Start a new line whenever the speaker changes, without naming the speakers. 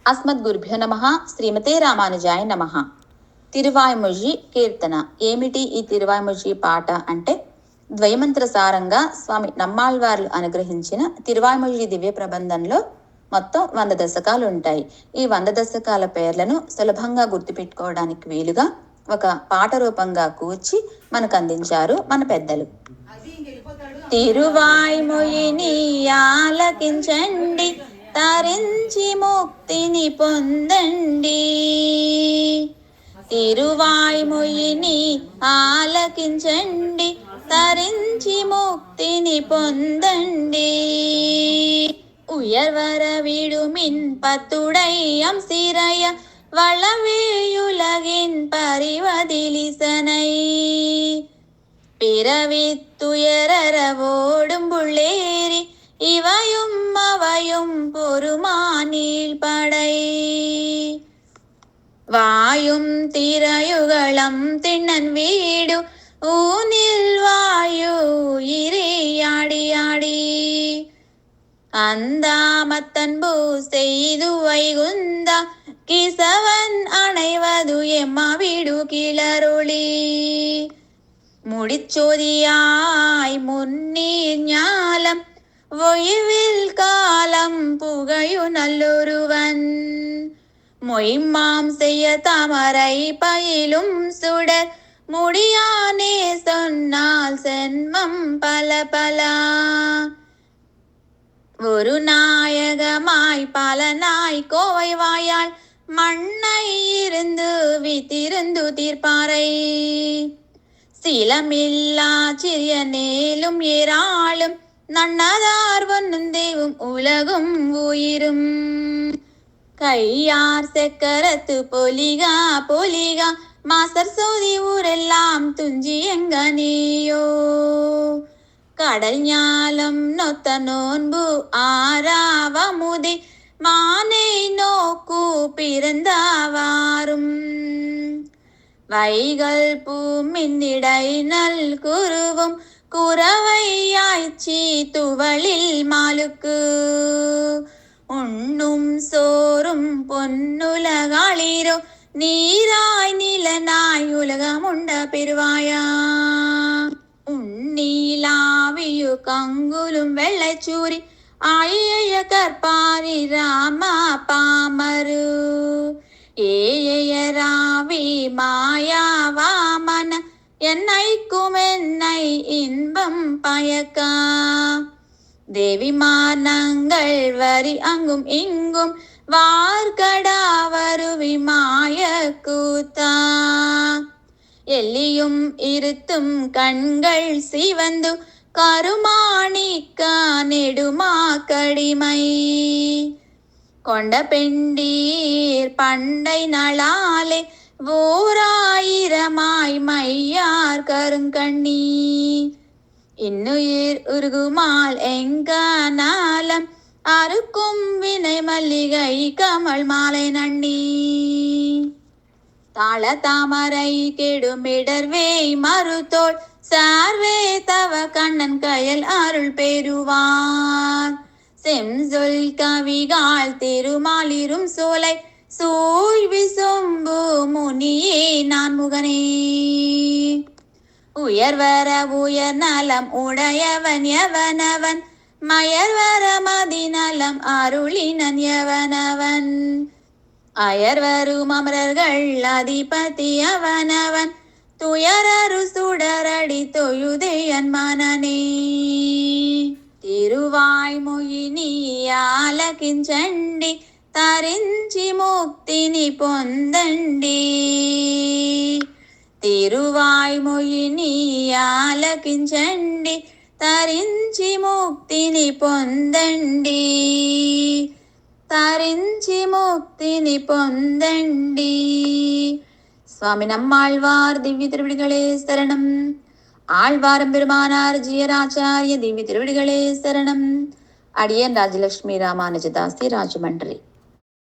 అస్మద్గురుభ్యో నమః. శ్రీమతే రామానుజాయ నమః. తిరువాయ్మొഴി కీర్తన. ఏమిటి ఈ తిరువాయ్మొഴి పాట అంటే, ద్వైమంత్ర సారంగా స్వామి నమ్మాళ్వార్లు అనుగ్రహించిన తిరువాయ్మొഴి దివ్య ప్రబంధంలో మొత్తం 100 దశకాలు ఉంటాయి. ఈ 100 దశకాల పేర్లను సులభంగా గుర్తుపెట్టుకోవడానికి వీలుగా ఒక పాట రూపంగా కూర్చి మనకు అందించారు మన పెద్దలు. తిరువాయ్మొഴിని ఆలకించండి, తరించి ముక్తిని పొందండి. తిరువాయ్మొഴിని ఆలకించండి, తరించి ముక్తిని పొందండి. உயர்வர விடுமின் பத்துடையம் சிறைய வளவேயுலகின் பரிவதிலிசனை பிறவித்துயரவோடும் புள்ளேரி இவையும் அவையும் பொறுமானில் படை வாயும் திரையுகளம் திண்ணன் வீடு ஊனில் வாயு இறையாடி அந்தாமத்தன்பு செய்து வைகுந்த கிசவன் அணைவது எம்மாவிடு கிளரொளி முடிச்சோதியாய் முன்னீர் ஞாலம் ஒய்வில் காலம் புகையு நல்லொருவன் மொய்மாம் செய்ய தாமரை பயிலும் சுடர் முடியானே சொன்னால் சென்மம் பல பல ஒரு நாயகமாய் பலனாய் கோவை வாயால் மண்ணை இருந்து வித்திருந்து தீர்ப்பாரை சிலமில்லா சிறிய நேலும் ஏராளும் நன்னதார் ஒன்னும் தெய்வம் உலகும் உயிரும் கையார் செக்கரத்து பொலிகா பொலிகா மாசர் சோதி ஊரெல்லாம் துஞ்சி எங்க நீயோ கடல் ஞாலம் நொத்த நோன்பு ஆறாவமுதை மானை நோக்கு பிறந்தவாரும் வைகள் பூமின்னிடை நல் குருவும் குறவையாய்ச்சி துவளில் மாலுக்கு உண்ணும் சோறும் பொன்னுலகாளிரோ நீராய் நிலனாய் உலகமுண்ட பெருவாயா உண்ணீலாவியு கங்குலும் வெள்ளைச்சூரி ஆய கற்பாரி ராமா பாமரு ஏயராவி மாயாவாமன என்னைக்கும் என்னை இன்பம் பயக்கா தேவிமானங்கள் வரி அங்கும் இங்கும் வார்கடா வருவி மாய கூத்தா எல்லியும் இருத்தும் கண்கள் சிவந்து கருமாணிக்க நெடுமா கடிமை கொண்ட பெண்டீர் பண்டை நளாலே ஓராயிரமாய் மையார் கருங்கண்ணி இன்னுயிர் உருகுமால் எங்க நாளம் அறுக்கும் வினை மல்லிகை கமல் மாலை நண்ணி தாள தாமரை கெடுமிடர்வேய் மறுத்தோள் சார்வே தவ கண்ணன் கயல் அருள் பெறுவார் செம்சொல் கவிகால் திருமாலிரும் சோலை சூழ்வி சொம்பு முனியே நான் முகனே உயர்வர உயர் நலம் உடையவன் எவனவன் மயர்வர மதிநலம் அருளினன் எவனவன் அயர்வரும் அமரர்கள் அதிபதி அவனவன் துயரரு சுடரடி தொழுதையன் மனனே తిరువాయ్మొഴിని ఆలకించండి, తరించి ముక్తిని పొందండి. తిరువాయ్మొഴിని ఆలకించండి, తరించి ముక్తిని పొందండి. తరించి ముక్తిని పొందండి. சுவாமி நம்மாழ்வார் திவ்ய திருவிடிகளே சரணம். ஆழ்வாரம் பெருமானார் ஜியராச்சாரிய திவ்ய திருவிடிகளே சரணம். அடியன் ராஜலட்சுமி ராமானுஜதாசி ராஜமன்றி.